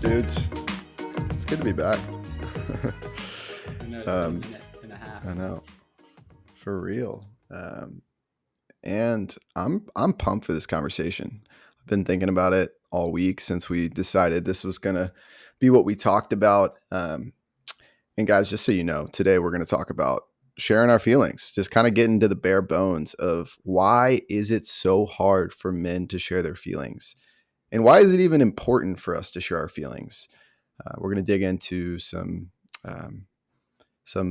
dudes? It's good to be back. I know it's been a minute and a half. I know, for real. And I'm pumped for this conversation. I've been thinking about it all week since we decided this was gonna be what we talked about. And guys, just so you know, today we're gonna talk about sharing our feelings, just kind of getting to the bare bones of why is it so hard for men to share their feelings, and why is it even important for us to share our feelings. We're gonna dig into some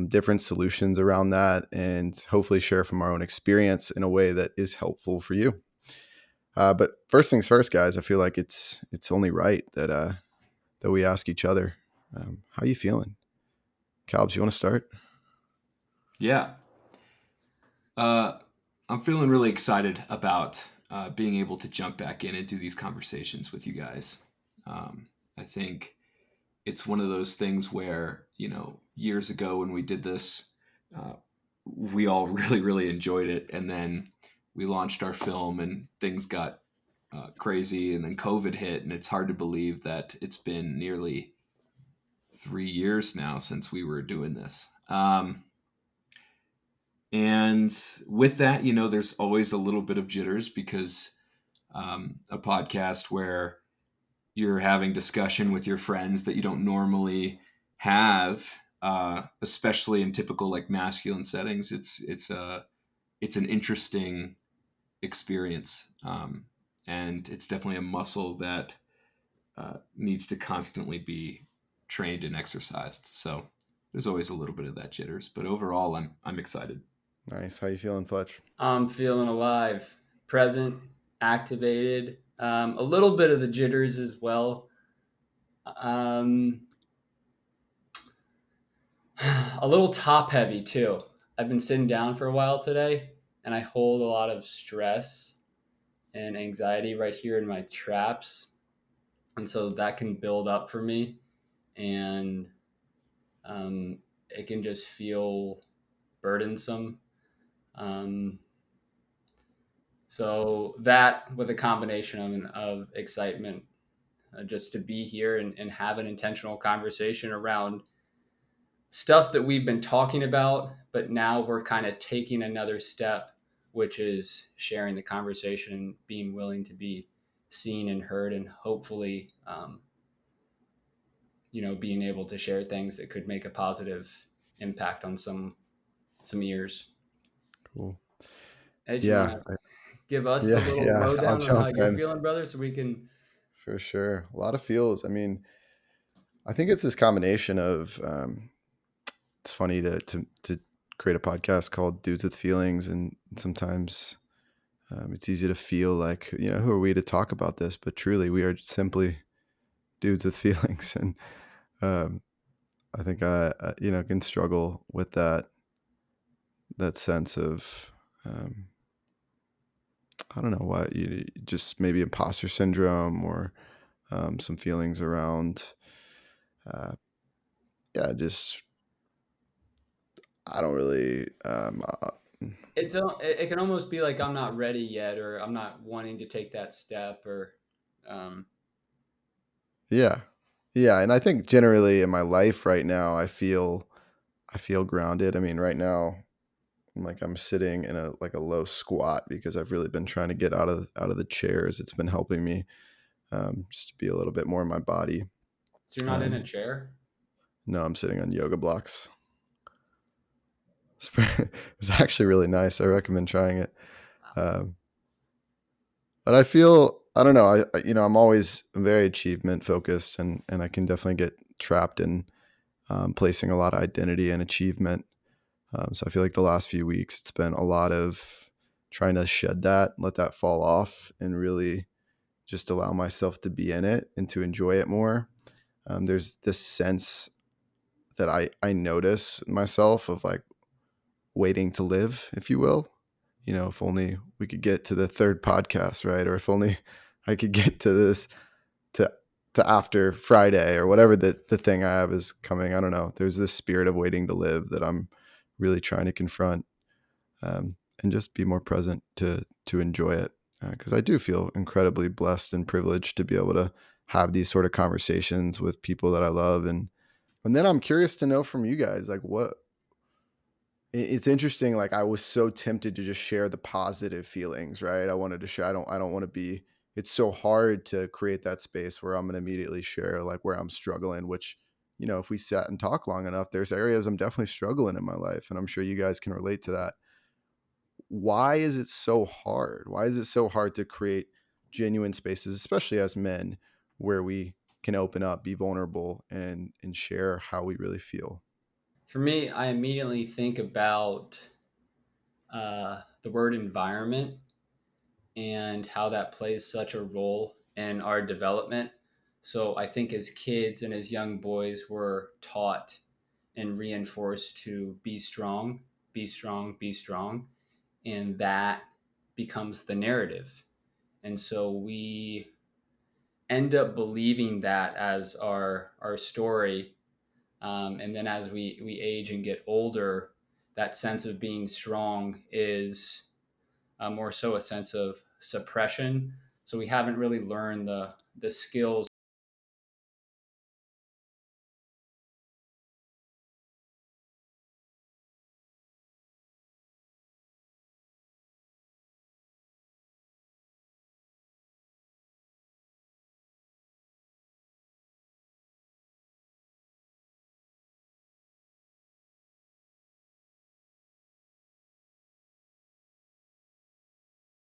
different solutions around that and hopefully share from our own experience in a way that is helpful for you. But first things first, guys, I feel like it's only right that we ask each other, how you feeling? Calbs, you want to start? Yeah. I'm feeling really excited about being able to jump back in and do these conversations with you guys. I think it's one of those things where, years ago when we did this, we all really, really enjoyed it. And then we launched our film and things got crazy, and then COVID hit, and it's hard to believe that it's been nearly 3 years now since we were doing this. And with that, there's always a little bit of jitters because a podcast where you're having discussion with your friends that you don't normally have, especially in typical like masculine settings, it's an interesting experience, and it's definitely a muscle that needs to constantly be trained and exercised. So there's always a little bit of that jitters, but overall, I'm excited. Nice. How you feeling, Fletch? I'm feeling alive, present, activated. A little bit of the jitters as well. A little top heavy too. I've been sitting down for a while today, and I hold a lot of stress and anxiety right here in my traps. And so that can build up for me, and it can just feel burdensome. So that, with a combination of excitement, just to be here and have an intentional conversation around stuff that we've been talking about, but now we're kind of taking another step, which is sharing the conversation, being willing to be seen and heard, and hopefully, being able to share things that could make a positive impact on some ears. Cool. Ed, you want to give us the little I'll lowdown on how jump you're in. feeling, brother, so we can... For sure. A lot of feels. I mean, I think it's this combination of, it's funny to create a podcast called Dudes with Feelings. And sometimes it's easy to feel like, who are we to talk about this? But truly, we are simply dudes with feelings. And I think I can struggle with that sense of, I don't know what, just maybe imposter syndrome or some feelings around, just, I don't really, it can almost be like I'm not ready yet, or I'm not wanting to take that step, or yeah. And I think generally in my life right now, I feel grounded. I mean, right now, I'm sitting in a low squat because I've really been trying to get out of the chairs. It's been helping me just to be a little bit more in my body. So you're not in a chair? No, I'm sitting on yoga blocks. It's actually really nice. I recommend trying it. But I feel, I don't know, I'm always very achievement focused, and I can definitely get trapped in placing a lot of identity and achievement. So I feel like the last few weeks, it's been a lot of trying to shed that, let that fall off, and really just allow myself to be in it and to enjoy it more. There's this sense that I notice myself of like waiting to live, if you will. If only we could get to the third podcast, right? Or if only I could get to this, to after Friday, or whatever the thing I have is coming. I don't know. There's this spirit of waiting to live that I'm really trying to confront, and just be more present to enjoy it. Because I do feel incredibly blessed and privileged to be able to have these sort of conversations with people that I love. And then I'm curious to know from you guys, like, what it's interesting. Like, I was so tempted to just share the positive feelings, right? I wanted to share. I don't want to be, it's so hard to create that space where I'm going to immediately share like where I'm struggling, which, if we sat and talk long enough, there's areas I'm definitely struggling in my life. And I'm sure you guys can relate to that. Why is it so hard? Why is it so hard to create genuine spaces, especially as men, where we can open up, be vulnerable, and share how we really feel? For me, I immediately think about the word environment and how that plays such a role in our development. So I think as kids and as young boys, we're taught and reinforced to be strong, be strong, be strong. And that becomes the narrative. And so we end up believing that as our story. And then as we age and get older, that sense of being strong is more so a sense of suppression. So we haven't really learned the skills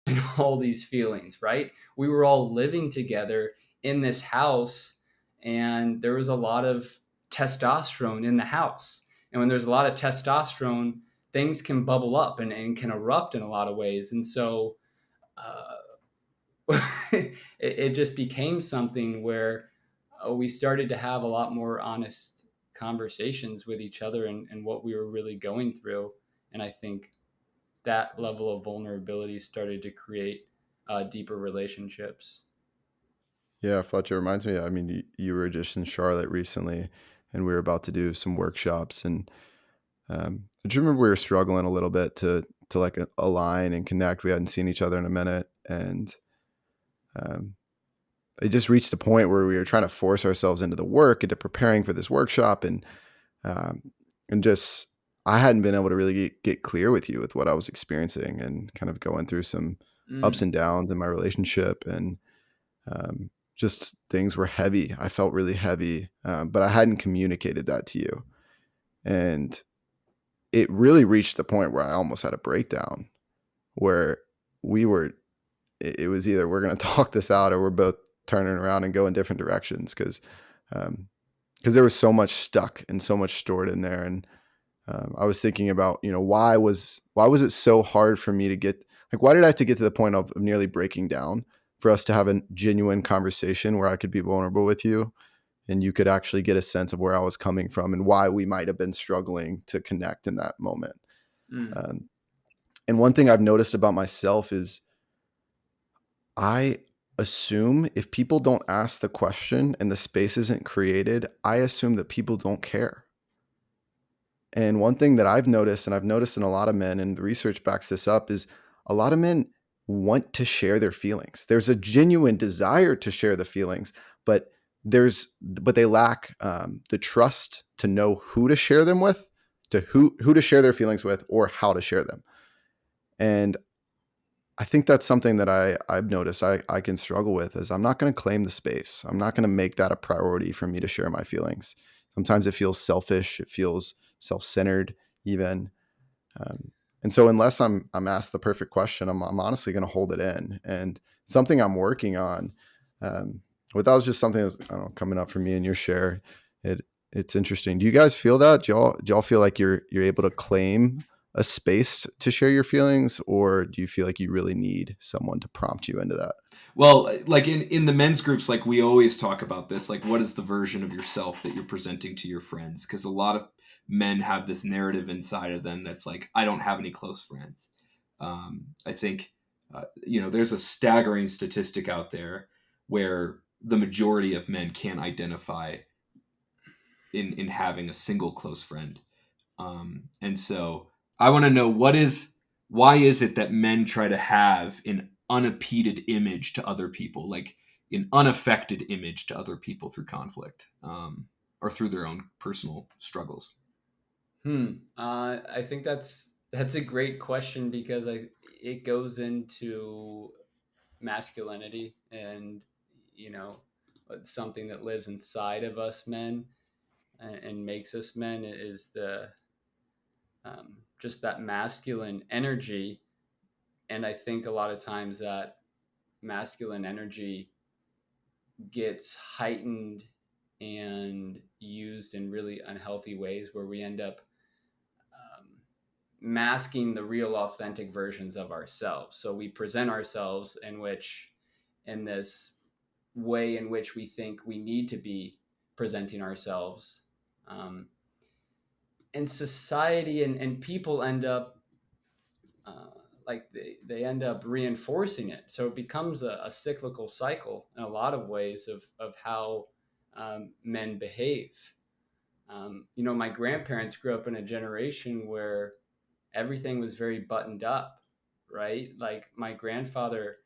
and all these feelings, right? We were all living together in this house, and there was a lot of testosterone in the house. And when there's a lot of testosterone, things can bubble up and can erupt in a lot of ways. And so it just became something where we started to have a lot more honest conversations with each other and what we were really going through. And I think that level of vulnerability started to create deeper relationships. Yeah, Fletcher reminds me. I mean, you were just in Charlotte recently, and we were about to do some workshops, and I just remember we were struggling a little bit to like align and connect. We hadn't seen each other in a minute, and um, it just reached a point where we were trying to force ourselves into the work, into preparing for this workshop, um, and just I hadn't been able to really get clear with you with what I was experiencing, and kind of going through some ups Mm, and downs in my relationship, and just things were heavy. I felt really heavy, but I hadn't communicated that to you. And it really reached the point where I almost had a breakdown, where we were, it was either we're going to talk this out or we're both turning around and go in different directions. Um, because there was so much stuck and so much stored in there. And I was thinking about, why was it so hard for me to get, like, why did I have to get to the point of nearly breaking down for us to have a genuine conversation where I could be vulnerable with you and you could actually get a sense of where I was coming from and why we might have been struggling to connect in that moment. mm, Um, and one thing I've noticed about myself is I assume if people don't ask the question and the space isn't created, I assume that people don't care. And one thing that I've noticed, and I've noticed in a lot of men, and the research backs this up, is a lot of men want to share their feelings. There's a genuine desire to share the feelings, but they lack the trust to know who to share them with, to who to share their feelings with, or how to share them. And I think that's something that I've noticed I can struggle with is I'm not going to claim the space. I'm not going to make that a priority for me to share my feelings. Sometimes it feels selfish. It feels self-centered even. Um, and so unless I'm asked the perfect question, I'm honestly going to hold it in. And something I'm working on, that was just something that was, I don't know, coming up for me in your share. It's interesting. Do you guys feel that? Do y'all feel like you're able to claim a space to share your feelings, or do you feel like you really need someone to prompt you into that? Well, like in the men's groups, like we always talk about this, like what is the version of yourself that you're presenting to your friends? Because a lot of men have this narrative inside of them that's like, I don't have any close friends. I think, there's a staggering statistic out there where the majority of men can't identify in having a single close friend. And so I want to know why is it that men try to have an unimpeded image to other people? Like an unaffected image to other people through conflict, or through their own personal struggles? I think that's a great question, because it goes into masculinity, and you know it's something that lives inside of us men, and makes us men, is the just that masculine energy. And I think a lot of times that masculine energy gets heightened and used in really unhealthy ways, where we end up um, masking the real authentic versions of ourselves. So we present ourselves in this way in which we think we need to be presenting ourselves. Um, and society and people end up uh, like they end up reinforcing it. So it becomes a cyclical cycle in a lot of ways of how men behave. My grandparents grew up in a generation where everything was very buttoned up, right? Like my grandfather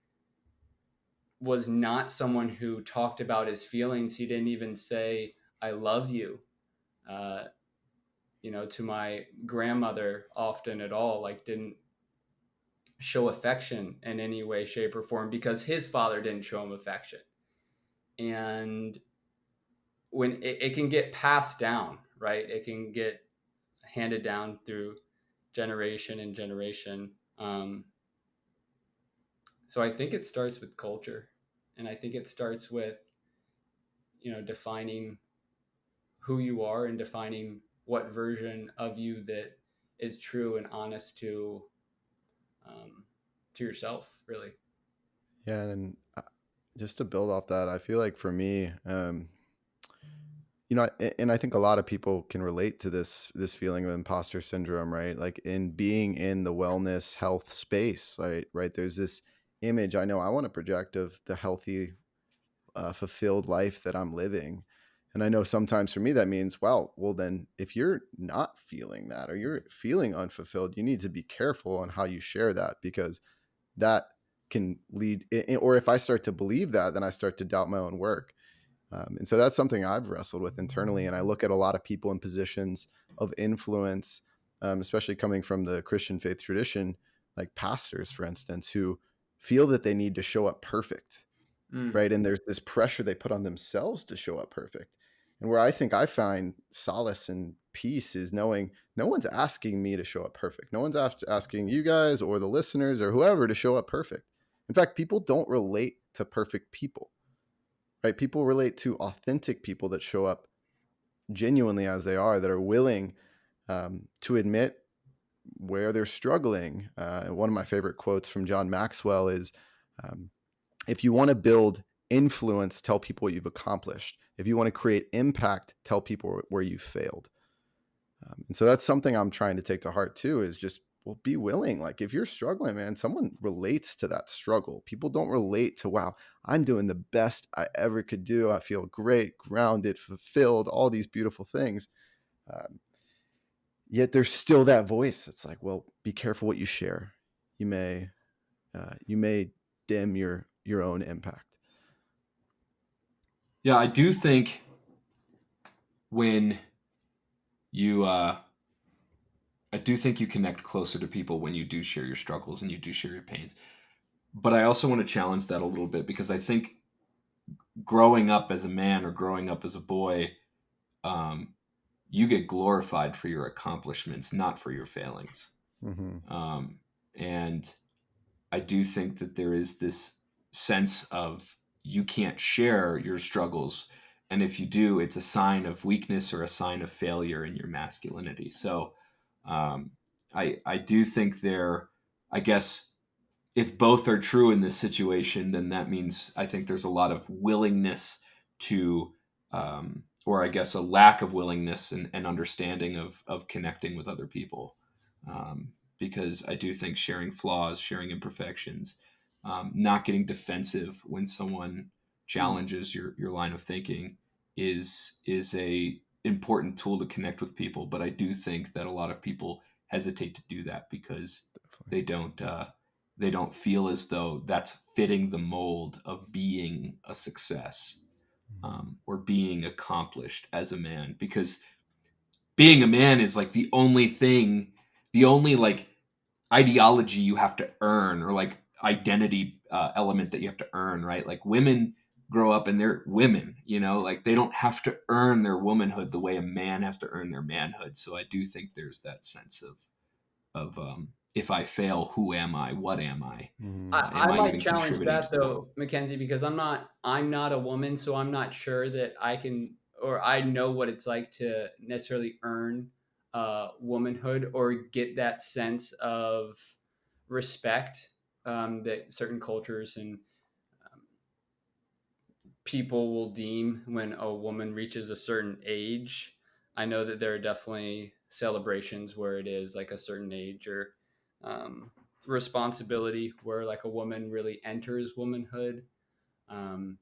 was not someone who talked about his feelings. He didn't even say, I love you, uh, to my grandmother often at all, like didn't show affection in any way, shape, or form, because his father didn't show him affection. And when it can get passed down, right? It can get handed down through generation and generation. So I think it starts with culture, and I think it starts with defining who you are and defining what version of you that is true and honest um, to yourself, really. Yeah, and just to build off that, I feel like for me, and I think a lot of people can relate to this feeling of imposter syndrome, right? Like in being in the wellness health space, right? There's this image I know I want to project of the healthy, fulfilled life that I'm living. And I know sometimes for me that means, well, then if you're not feeling that or you're feeling unfulfilled, you need to be careful on how you share that, because that can lead, or if I start to believe that, then I start to doubt my own work. And so that's something I've wrestled with internally. And I look at a lot of people in positions of influence, especially coming from the Christian faith tradition, like pastors, for instance, who feel that they need to show up perfect, Mm. right? And there's this pressure they put on themselves to show up perfect. And where I think I find solace and peace is knowing no one's asking me to show up perfect. No one's asking you guys or the listeners or whoever to show up perfect. In fact, people don't relate to perfect people, right? People relate to authentic people that show up genuinely as they are, that are willing to admit where they're struggling. One of my favorite quotes from John Maxwell is, um, if you want to build influence, tell people what you've accomplished. If you want to create impact, tell people where you failed. And so that's something I'm trying to take to heart too, is just, well, be willing. Like if you're struggling, man, someone relates to that struggle. People don't relate to, wow, I'm doing the best I ever could do. I feel great, grounded, fulfilled, all these beautiful things. Um, Yet there's still that voice. It's like, well, be careful what you share. You may dim your own impact. Yeah, I do think when you I do think you connect closer to people when you do share your struggles and you do share your pains. But I also want to challenge that a little bit, because I think growing up as a man or growing up as a boy, um, you get glorified for your accomplishments, not for your failings. Mm-hmm. And I do think that there is this sense of you can't share your struggles. And if you do, it's a sign of weakness or a sign of failure in your masculinity. So um, I do think I guess, if both are true in this situation, then that means I think there's a lot of willingness to, or I guess a lack of willingness and understanding of connecting with other people. Because I do think sharing flaws, sharing imperfections, not getting defensive when someone Mm. challenges your line of thinking is a important tool to connect with people. But I do think that a lot of people hesitate to do that because they don't they don't feel as though that's fitting the mold of being a success, or being accomplished as a man. Because being a man is like the only thing, the only like ideology you have to earn, or like identity element that you have to earn, right? Like women grow up and they're women, like they don't have to earn their womanhood the way a man has to earn their manhood. So I do think there's that sense of if I fail, who am I? What am I? Am I I might even challenge contributing to that the world? though, Mackenzie, because I'm not a woman, so I'm not sure that I can or I know what it's like to necessarily earn womanhood or get that sense of respect that certain cultures and people will deem when a woman reaches a certain age. I know that there are definitely celebrations where it is like a certain age or um, responsibility where like a woman really enters womanhood. Um,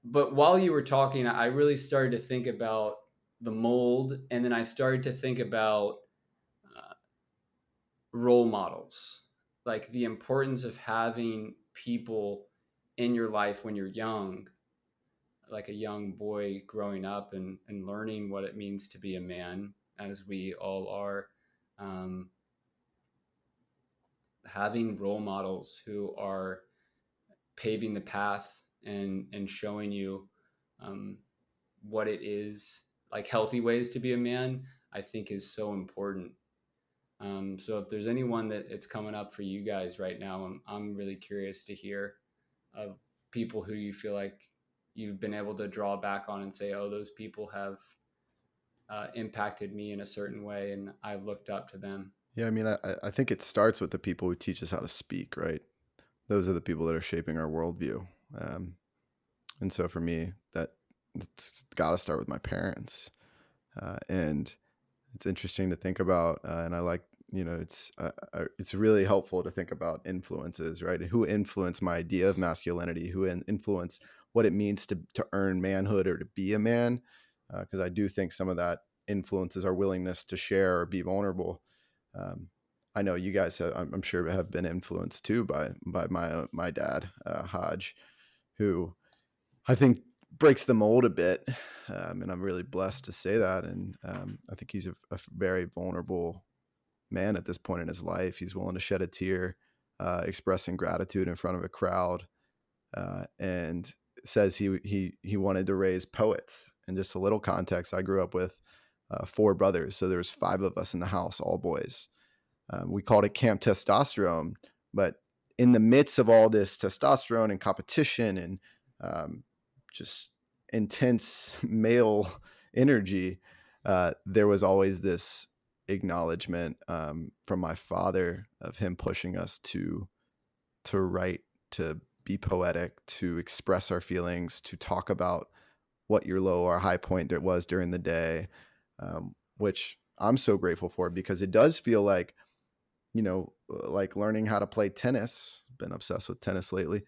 but while you were talking, I really started to think about the mold, and then I started to think about uh, role models, like the importance of having people in your life when you're young, like a young boy growing up and learning what it means to be a man, as we all are. Um, Having role models who are paving the path and showing you um, what it is, like healthy ways to be a man, I think is so important. So if there's anyone that it's coming up for you guys right now, I'm really curious to hear of people who you feel like you've been able to draw back on and say, oh, those people have impacted me in a certain way and I've looked up to them. Yeah, I mean, I think it starts with the people who teach us how to speak, right? Those are the people that are shaping our worldview. Um, and so for me, it's got to start with my parents. And it's interesting to think about, and I like, it's really helpful to think about influences, right? Who influenced my idea of masculinity? Who influenced what it means to earn manhood or to be a man? Because I do think some of that influences our willingness to share or be vulnerable. Um, I know you guys, I'm sure, have been influenced too by my dad, Hodge, who I think breaks the mold a bit. And I'm really blessed to say that. And I think he's a very vulnerable man at this point in his life. He's willing to shed a tear, expressing gratitude in front of a crowd, and says he wanted to raise poets. And just a little context, I grew up with 4 brothers, so there was 5 of us in the house, all boys. We called it Camp Testosterone, but in the midst of all this testosterone and competition and just intense male energy, there was always this acknowledgement from my father of him pushing us to write, to be poetic, to express our feelings, to talk about what your low or high point it was during the day, which I'm so grateful for, because it does feel like, like learning how to play tennis. Been obsessed with tennis lately.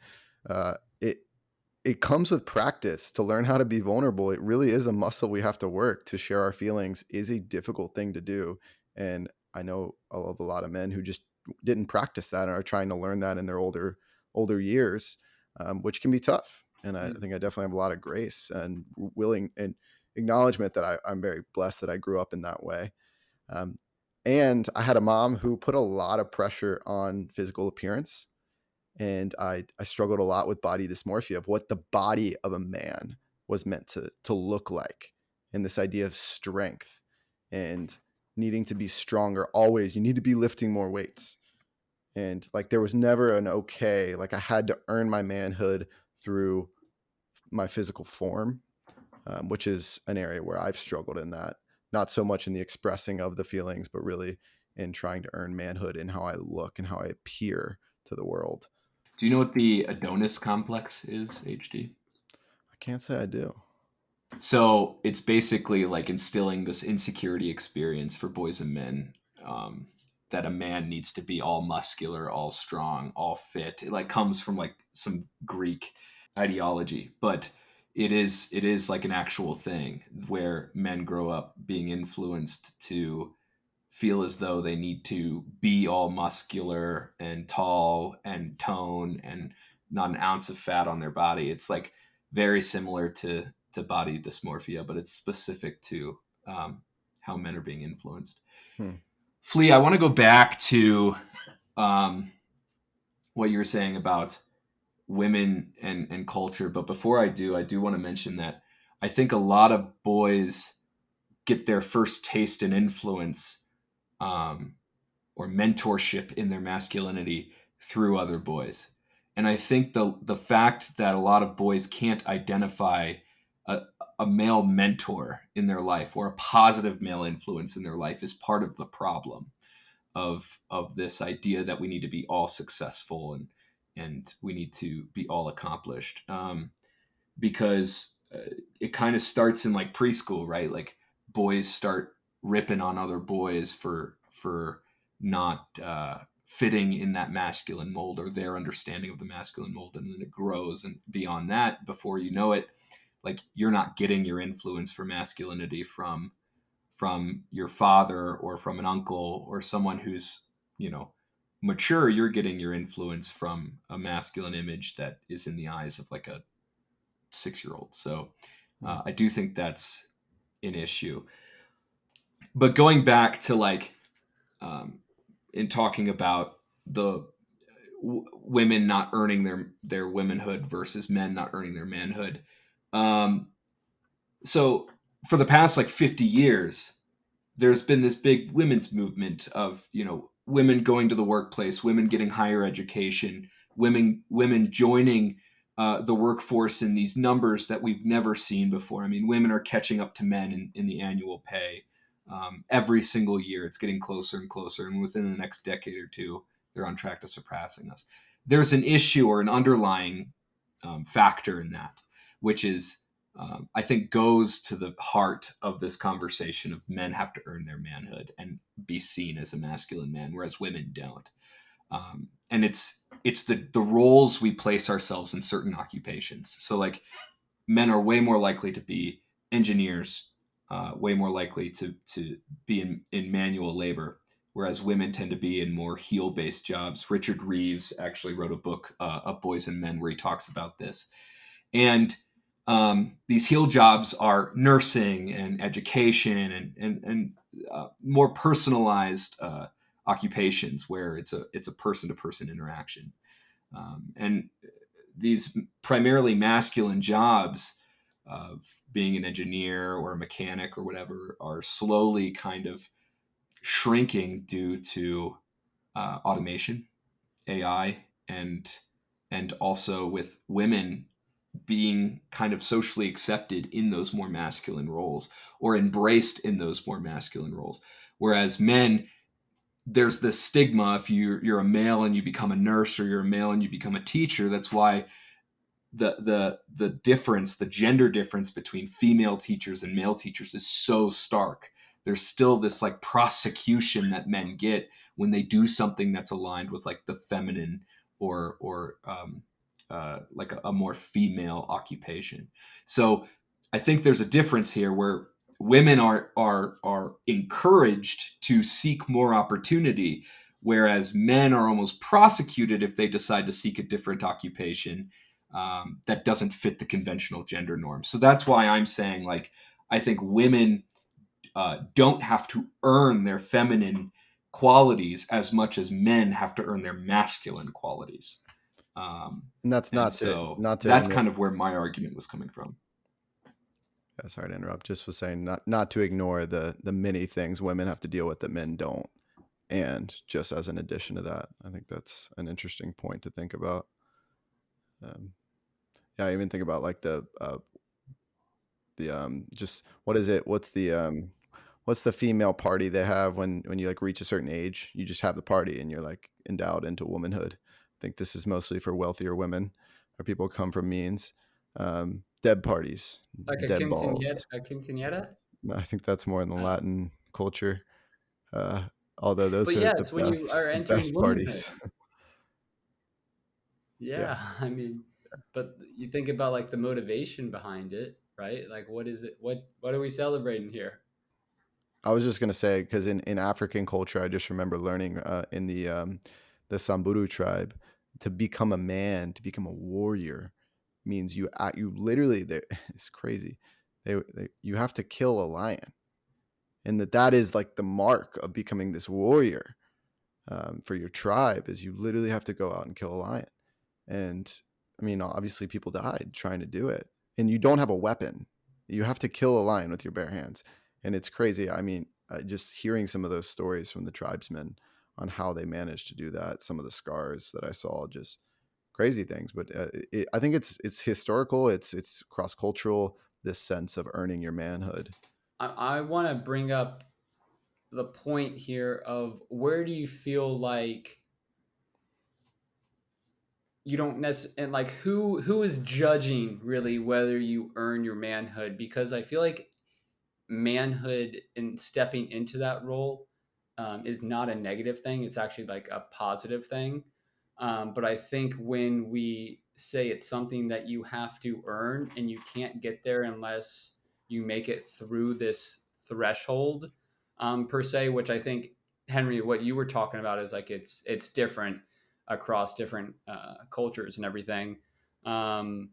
It comes with practice. To learn how to be vulnerable, it really is a muscle we have to work. To share our feelings is a difficult thing to do, and I know of a lot of men who just didn't practice that and are trying to learn that in their older years, which can be tough. And I think I definitely have a lot of grace and willing and acknowledgement that I'm very blessed that I grew up in that way. Um, and I had a mom who put a lot of pressure on physical appearance. And I struggled a lot with body dysmorphia, of what the body of a man was meant to look like. And this idea of strength and needing to be stronger. Always, you need to be lifting more weights. And like, there was never an okay, like I had to earn my manhood through my physical form, which is an area where I've struggled in that. Not so much in the expressing of the feelings, but really in trying to earn manhood in how I look and how I appear to the world. Do you know what the Adonis complex is, HD? I can't say I do. So it's basically like instilling this insecurity experience for boys and men, that a man needs to be all muscular, all strong, all fit. It like comes from like some Greek ideology, but it is like an actual thing where men grow up being influenced to feel as though they need to be all muscular and tall and tone and not an ounce of fat on their body. It's like very similar to body dysmorphia, but it's specific to how men are being influenced. Flea, I want to go back to what you were saying about women and culture. But before I do want to mention that I think a lot of boys get their first taste and influence or mentorship in their masculinity through other boys. And I think the fact that a lot of boys can't identify a male mentor in their life or a positive male influence in their life is part of the problem of this idea that we need to be all successful and we need to be all accomplished. Because it kind of starts in like preschool, right? Like boys start ripping on other boys for not fitting in that masculine mold or their understanding of the masculine mold, and then it grows, and beyond that, before you know it, like you're not getting your influence for masculinity from your father or from an uncle or someone who's, mature. You're getting your influence from a masculine image that is in the eyes of like a 6-year-old. So I do think that's an issue. But going back to like in talking about the women not earning their womanhood versus men not earning their manhood. So for the past like 50 years, there's been this big women's movement of, women going to the workplace, women getting higher education, women joining the workforce in these numbers that we've never seen before. I mean, women are catching up to men in the annual pay. Every single year, it's getting closer and closer. And within the next decade or two, they're on track to surpassing us. There's an issue or an underlying factor in that, which is, I think, goes to the heart of this conversation of men have to earn their manhood and be seen as a masculine man, whereas women don't. And it's the roles we place ourselves in certain occupations. So like men are way more likely to be engineers, way more likely to be in manual labor, whereas women tend to be in more heel-based jobs. Richard Reeves actually wrote a book, of Boys and Men, where he talks about this. And these heel jobs are nursing and education and more personalized occupations where it's a person-to-person interaction. And these primarily masculine jobs of being an engineer or a mechanic or whatever are slowly kind of shrinking due to automation, AI, and also with women being kind of socially accepted in those more masculine roles or embraced in those more masculine roles. Whereas men, there's this stigma if you're a male and you become a nurse, or you're a male and you become a teacher. That's why the difference, the gender difference between female teachers and male teachers is so stark. There's still this like prosecution that men get when they do something that's aligned with like the feminine or like a more female occupation. So I think there's a difference here where women are encouraged to seek more opportunity, whereas men are almost prosecuted if they decide to seek a different occupation that doesn't fit the conventional gender norm. So that's why I'm saying, like, I think women don't have to earn their feminine qualities as much as men have to earn their masculine qualities. And that's not so to that's kind of where my argument was coming from. Yeah, sorry to interrupt. Just was saying not to ignore the many things women have to deal with that men don't. And just as an addition to that, I think that's an interesting point to think about. Yeah, I even think about like the just what is it? What's the female party they have when you like reach a certain age? You just have the party and you're like endowed into womanhood. I think this is mostly for wealthier women or people who come from means. Deb parties, Like a Deb balls. quinceañera? I think that's more in the Latin culture. Although those But are yeah, it's when you are the entering best womanhood. parties. Yeah, I mean, but you think about like the motivation behind it, right? Like, what is it? What are we celebrating here? I was just gonna say, because in African culture, I just remember learning in the Samburu tribe, to become a man, to become a warrior, means you literally it's crazy. You have to kill a lion, and that is like the mark of becoming this warrior for your tribe. Is you literally have to go out and kill a lion. And I mean, obviously, people died trying to do it, and you don't have a weapon. You have to kill a lion with your bare hands, and it's crazy. I mean, just hearing some of those stories from the tribesmen on how they managed to do that, some of the scars that I saw, just crazy things. But I think it's historical. It's cross cultural. This sense of earning your manhood. I want to bring up the point here of where do you feel like you don't necessarily, and like who is judging really whether you earn your manhood? Because I feel like manhood and stepping into that role is not a negative thing. It's actually like a positive thing. But I think when we say it's something that you have to earn and you can't get there unless you make it through this threshold, per se, which I think, Henry, what you were talking about is like it's different across different cultures and everything. Um,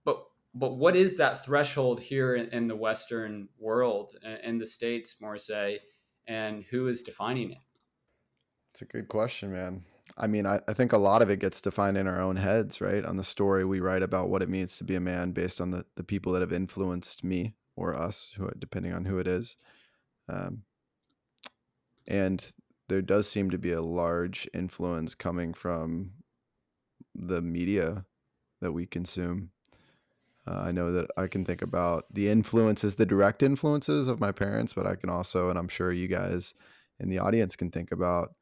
but what is that threshold here in the Western world, in the States more say, and who is defining it? It's a good question, man. I mean, I think a lot of it gets defined in our own heads, right? On the story we write about what it means to be a man based on the people that have influenced me or us, depending on who it is. Um, and there does seem to be a large influence coming from the media that we consume. I know that I can think about the influences, the direct influences of my parents, but I can also, and I'm sure you guys in the audience can think about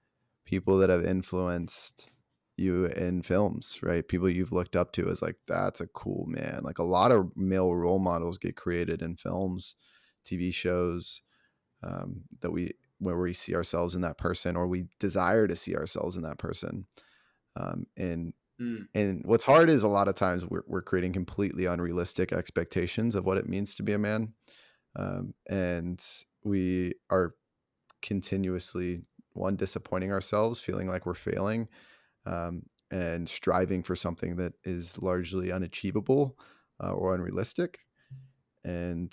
people that have influenced you in films, right? People you've looked up to as like, that's a cool man. Like a lot of male role models get created in films, TV shows, where we see ourselves in that person, or we desire to see ourselves in that person. And Mm. and what's hard is a lot of times we're creating completely unrealistic expectations of what it means to be a man. And we are continuously, one, disappointing ourselves, feeling like we're failing, and striving for something that is largely unachievable or unrealistic. And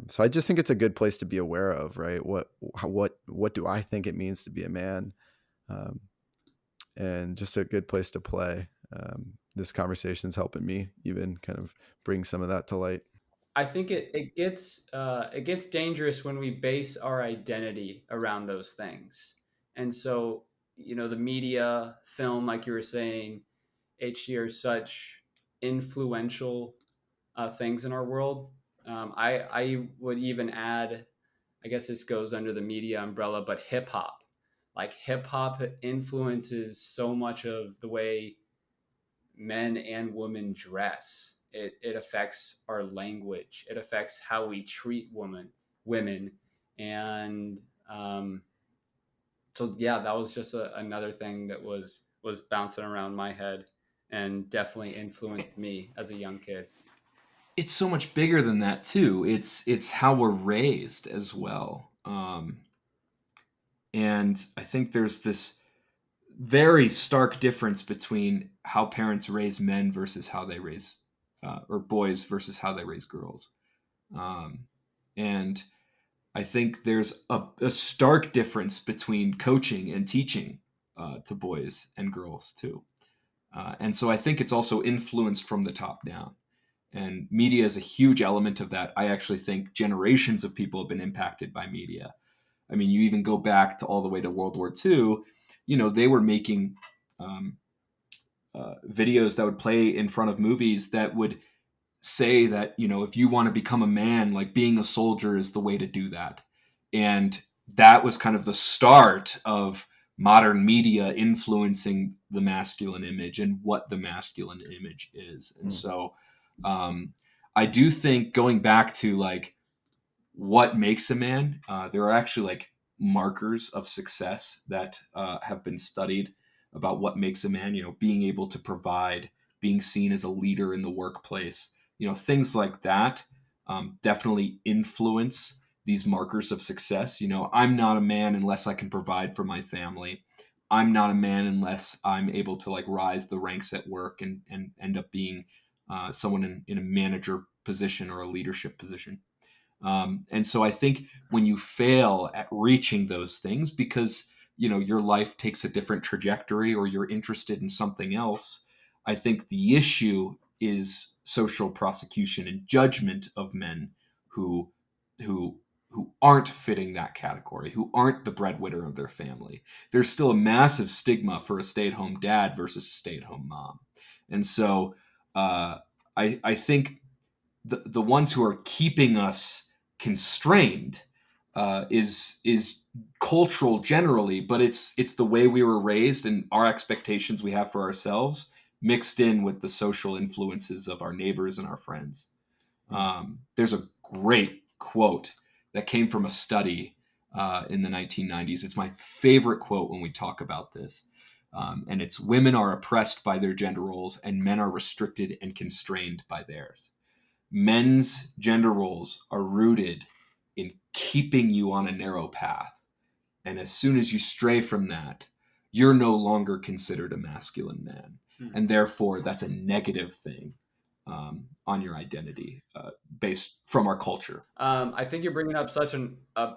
so I just think it's a good place to be aware of, right? What do I think it means to be a man? Um, and just a good place to play. This conversation is helping me even kind of bring some of that to light. I think it gets dangerous when we base our identity around those things, and so the media, film, like you were saying, HG are such influential things in our world. I would even add, I guess this goes under the media umbrella, but hip hop. Like hip hop influences so much of the way men and women dress. It affects our language. It affects how we treat women, and so yeah, that was just another thing that was bouncing around my head and definitely influenced me as a young kid. It's so much bigger than that too. It's how we're raised as well. And I think there's this very stark difference between how parents raise men versus how they raise or boys versus how they raise girls. Um, and I think there's a stark difference between coaching and teaching to boys and girls too. And so I think it's also influenced from the top down. And media is a huge element of that. I actually think generations of people have been impacted by media. I mean, you even go back to all the way to World War II. They were making videos that would play in front of movies that would say that, if you want to become a man, like being a soldier is the way to do that. And that was kind of the start of modern media influencing the masculine image and what the masculine image is. And so I do think, going back to like what makes a man, there are actually like markers of success that have been studied about what makes a man, being able to provide, being seen as a leader in the workplace, things like that definitely influence these markers of success. I'm not a man unless I can provide for my family. I'm not a man unless I'm able to like rise the ranks at work and end up being someone in a manager position or a leadership position. And so I think when you fail at reaching those things because, your life takes a different trajectory or you're interested in something else, I think the issue is social prosecution and judgment of men who who who aren't fitting that category, who aren't the breadwinner of their family. There's still a massive stigma for a stay-at-home dad versus a stay-at-home mom. And so I think the ones who are keeping us constrained is cultural generally, but it's the way we were raised and our expectations we have for ourselves mixed in with the social influences of our neighbors and our friends. There's a great quote that came from a study in the 1990s. It's my favorite quote when we talk about this. And it's, women are oppressed by their gender roles and men are restricted and constrained by theirs. Men's gender roles are rooted in keeping you on a narrow path. And as soon as you stray from that, you're no longer considered a masculine man. And therefore, that's a negative thing on your identity based from our culture. I think you're bringing up such a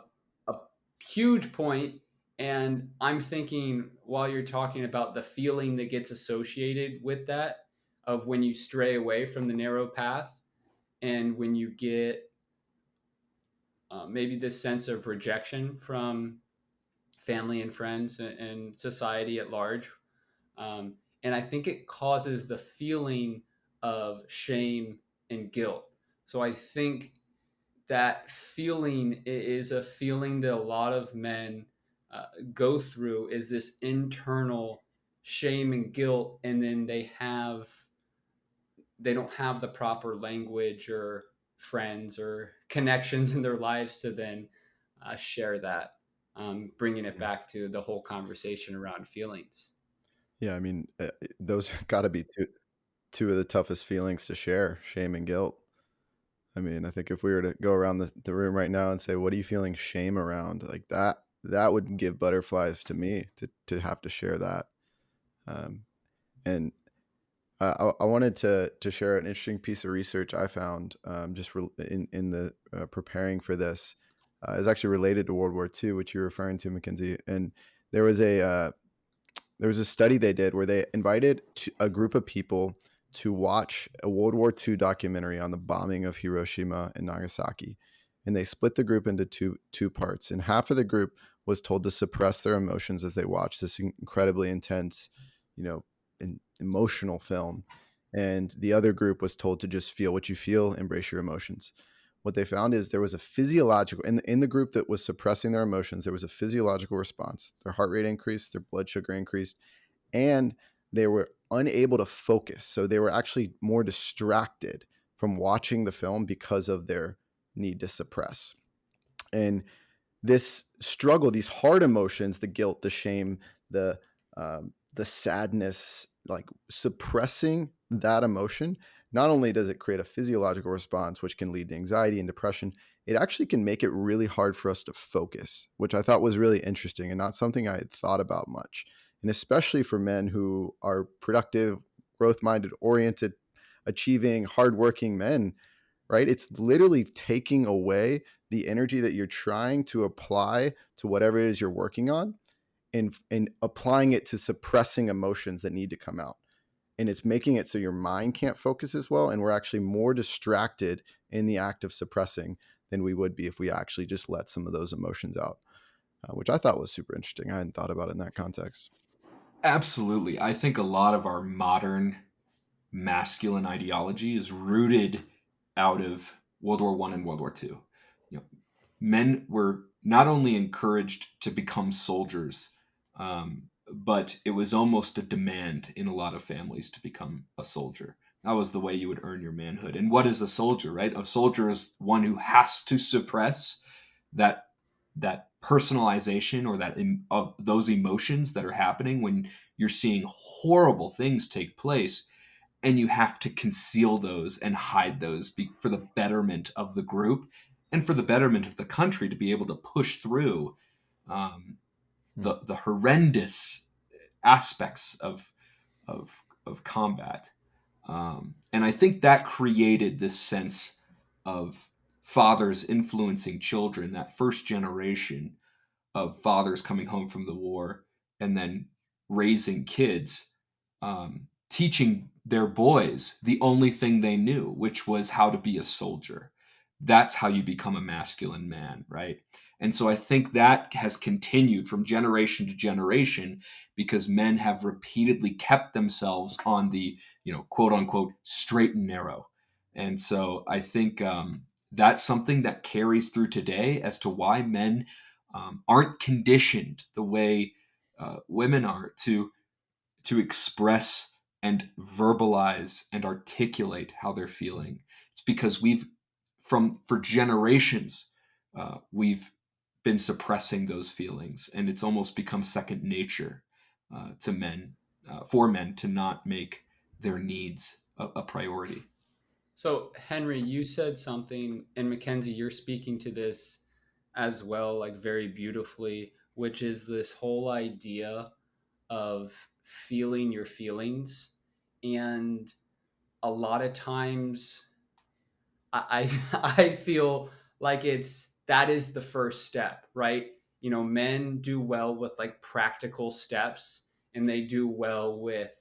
huge point, and I'm thinking while you're talking about the feeling that gets associated with that, of when you stray away from the narrow path and when you get maybe this sense of rejection from family and friends and society at large. And I think it causes the feeling of shame and guilt. So I think that feeling is a feeling that a lot of men go through, is this internal shame and guilt, and then they don't have the proper language or friends or connections in their lives to then share that, bringing it back to the whole conversation around feelings. Yeah, I mean, those got to be two of the toughest feelings to share: shame and guilt. I mean, I think if we were to go around the room right now and say, "What are you feeling shame around?" Like that would give butterflies to me to have to share that. Um, and I wanted to share an interesting piece of research I found just in the preparing for this. Is actually related to World War II, which you're referring to, McKenzie. And there was a study they did where they invited a group of people to watch a World War II documentary on the bombing of Hiroshima and Nagasaki. And they split the group into two parts. And half of the group was told to suppress their emotions as they watched this incredibly intense, emotional film. And the other group was told to just feel what you feel, embrace your emotions. What they found is there was a physiological, in the group that was suppressing their emotions, there was a physiological response. Their heart rate increased, their blood sugar increased, and they were unable to focus. So they were actually more distracted from watching the film because of their need to suppress. And this struggle, these hard emotions, the guilt, the shame, the sadness, like suppressing that emotion, not only does it create a physiological response, which can lead to anxiety and depression, it actually can make it really hard for us to focus, which I thought was really interesting and not something I had thought about much. And especially for men who are productive, growth-minded, oriented, achieving, hardworking men, right? It's literally taking away the energy that you're trying to apply to whatever it is you're working on and applying it to suppressing emotions that need to come out. And it's making it so your mind can't focus as well. And we're actually more distracted in the act of suppressing than we would be if we actually just let some of those emotions out, which I thought was super interesting. I hadn't thought about it in that context. Absolutely. I think a lot of our modern masculine ideology is rooted out of World War I and World War II. Men were not only encouraged to become soldiers, but it was almost a demand in a lot of families to become a soldier. That was the way you would earn your manhood. And what is a soldier, right? A soldier is one who has to suppress that personalization or of those emotions that are happening when you're seeing horrible things take place, and you have to conceal those and hide those for the betterment of the group and for the betterment of the country to be able to push through the horrendous aspects of combat. And I think that created this sense of fathers influencing children, that first generation of fathers coming home from the war and then raising kids, teaching their boys the only thing they knew, which was how to be a soldier. That's how you become a masculine man, right? And so I think that has continued from generation to generation because men have repeatedly kept themselves on the, quote unquote, straight and narrow. And so I think that's something that carries through today as to why men aren't conditioned the way women are to express and verbalize and articulate how they're feeling. It's because for generations we've been suppressing those feelings, and it's almost become second nature to men, for men to not make their needs a priority. So, Henry, you said something, and McKenzie, you're speaking to this as well, like very beautifully, which is this whole idea of feeling your feelings. And a lot of times I feel like that is the first step, right? Men do well with like practical steps, and they do well with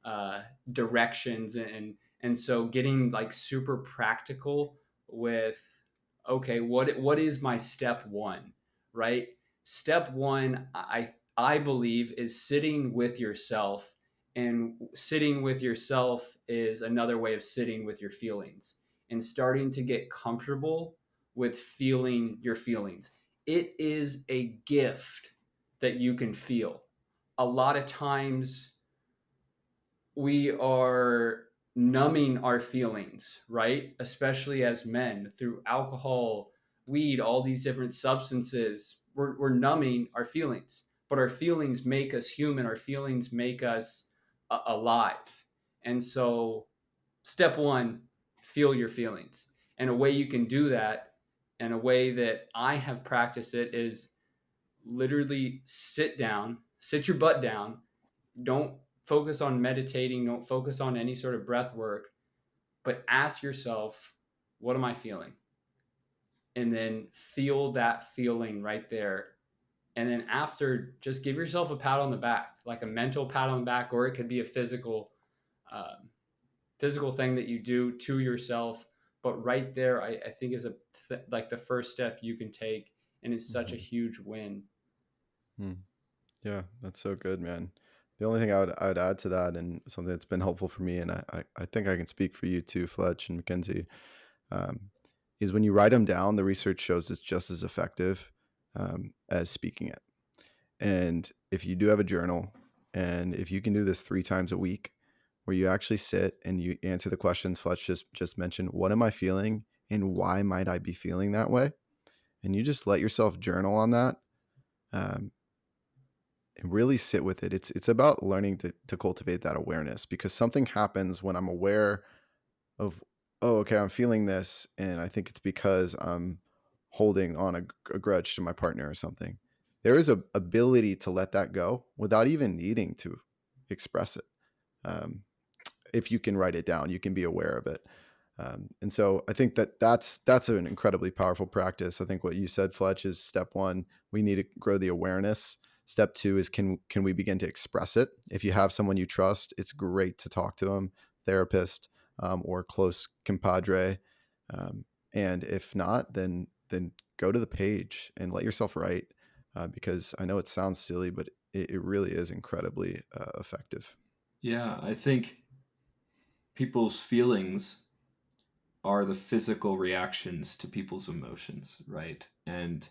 uh, directions, and so getting like super practical with, okay, what is my step one, right? Step one, I believe, is sitting with yourself, and sitting with yourself is another way of sitting with your feelings and starting to get comfortable with feeling your feelings. It is a gift that you can feel. A lot of times we are numbing our feelings, right? Especially as men through alcohol, weed, all these different substances. We're numbing our feelings, but our feelings make us human. Our feelings make us alive. And so step one, feel your feelings. And a way you can do that, and a way that I have practiced it, is literally sit your butt down. Don't focus on meditating, don't focus on any sort of breath work, but ask yourself, what am I feeling? And then feel that feeling right there. And then after, just give yourself a pat on the back, like a mental pat on the back, or it could be a physical thing that you do to yourself. But right there, I think is like the first step you can take, and it's such a huge win. Yeah, that's so good, man. The only thing I would add to that, and something that's been helpful for me, and I think I can speak for you too, Fletch and McKenzie, um, is when you write them down, the research shows it's just as effective as speaking it. And if you do have a journal, and if you can do this 3 times a week, where you actually sit and you answer the questions Fletch just mentioned, what am I feeling and why might I be feeling that way? And you just let yourself journal on that, um, and really sit with it. It's about learning to cultivate that awareness, because something happens when I'm aware of, oh, okay, I'm feeling this, and I think it's because I'm holding on a grudge to my partner or something. There is a ability to let that go without even needing to express it. Um, if you can write it down, you can be aware of it. And so I think that's an incredibly powerful practice. I think what you said, Fletch, is step one. We need to grow the awareness. Step two is can we begin to express it? If you have someone you trust, it's great to talk to them, therapist, or close compadre. And if not, then go to the page and let yourself write, because I know it sounds silly, but it really is incredibly effective. Yeah, I think people's feelings are the physical reactions to people's emotions, right? And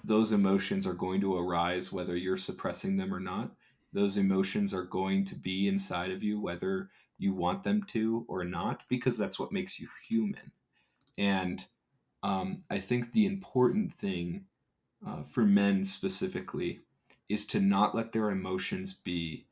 those emotions are going to arise whether you're suppressing them or not. Those emotions are going to be inside of you whether you want them to or not, because that's what makes you human. And I think the important thing for men specifically is to not let their emotions be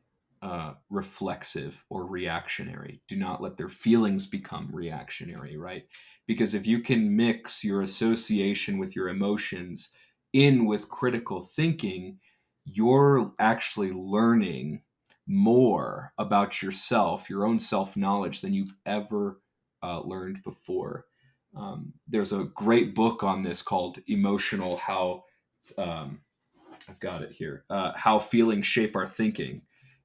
reflexive or reactionary. Do not let their feelings become reactionary, right? Because if you can mix your association with your emotions in with critical thinking, you're actually learning more about yourself, your own self-knowledge, than you've ever learned before. There's a great book on this called Emotional How, I've got it here, How Feelings Shape Our Thinking.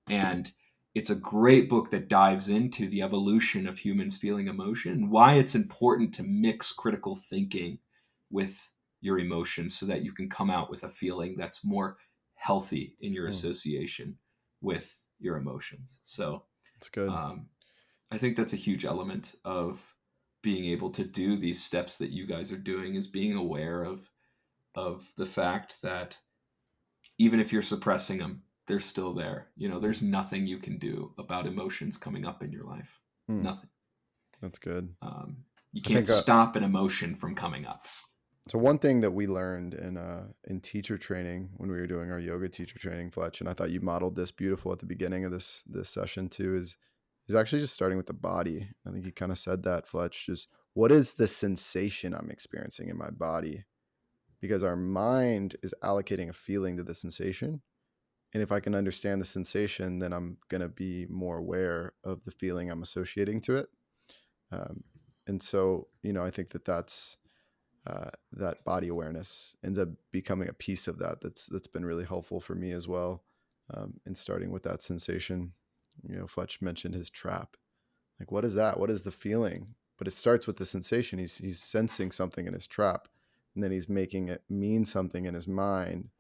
And it's a great book that dives into the evolution of humans feeling emotion and why it's important to mix critical thinking with your emotions so that you can come out with a feeling that's more healthy in your association with your emotions. So It's good. I think that's a huge element of being able to do these steps that you guys are doing, is being aware of the fact that even if you're suppressing them, they're still there. There's nothing you can do about emotions coming up in your life. Nothing. That's good. You can't stop an emotion from coming up. So one thing that we learned in teacher training when we were doing our yoga teacher training, Fletch, and I thought you modeled this beautiful at the beginning of this session too, is actually just starting with the body. I think you kind of said that, Fletch. Just what is the sensation I'm experiencing in my body? Because our mind is allocating a feeling to the sensation. And if I can understand the sensation, then I'm going to be more aware of the feeling I'm associating to it. And so, I think that's that body awareness ends up becoming a piece of that's been really helpful for me as well. In starting with that sensation, Fletch mentioned his trap. Like, what is that? What is the feeling? But it starts with the sensation. He's sensing something in his trap, and then he's making it mean something in his mind.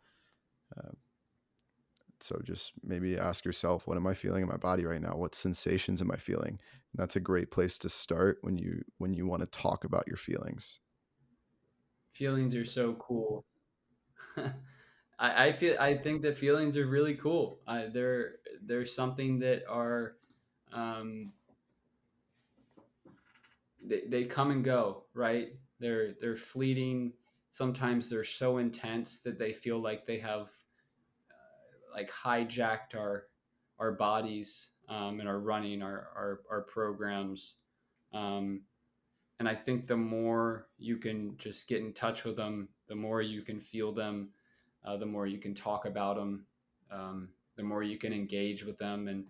So just maybe ask yourself, what am I feeling in my body right now? What sensations am I feeling? And that's a great place to start when you want to talk about your feelings. Feelings are so cool. I think that feelings are really cool. They're something that are, they come and go, right? They're fleeting. Sometimes they're so intense that they feel like they have like hijacked our bodies, and are running our programs. And I think the more you can just get in touch with them, the more you can feel them, the more you can talk about them, the more you can engage with them,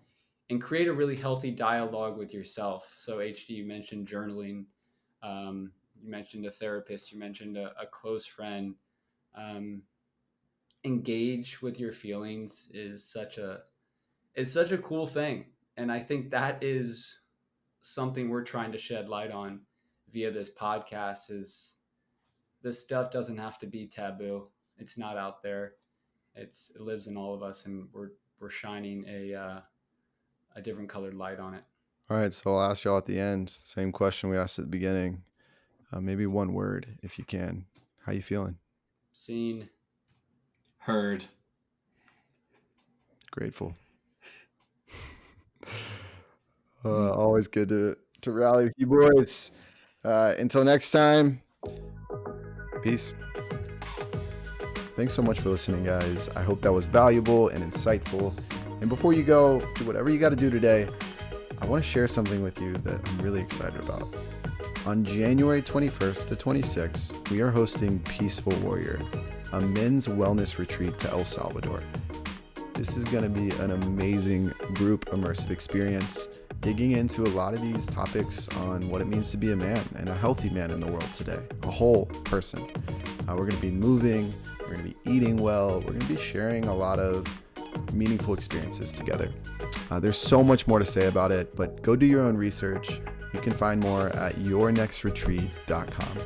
and create a really healthy dialogue with yourself. So HD, you mentioned journaling, you mentioned a therapist, you mentioned a close friend. Engage with your feelings is such a cool thing, and I think that is something we're trying to shed light on via this podcast. Is this stuff doesn't have to be taboo. It's not out there. It lives in all of us, and we're shining a different colored light on it. All right, so I'll ask y'all at the end, same question we asked at the beginning. Maybe one word, if you can. How you feeling? Seen. Heard. Grateful. Always good to rally with you boys. Until next time, peace. Thanks so much for listening, guys. I hope that was valuable and insightful. And before you go, do whatever you got to do today. I want to share something with you that I'm really excited about. On January 21st to 26th, we are hosting Peaceful Warrior, a men's wellness retreat to El Salvador. This is going to be an amazing group immersive experience, digging into a lot of these topics on what it means to be a man and a healthy man in the world today, a whole person. We're going to be moving, we're going to be eating well, we're going to be sharing a lot of meaningful experiences together. There's so much more to say about it, but go do your own research. You can find more at yournextretreat.com.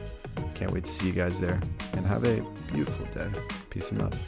Can't wait to see you guys there, and have a beautiful day. Peace and love.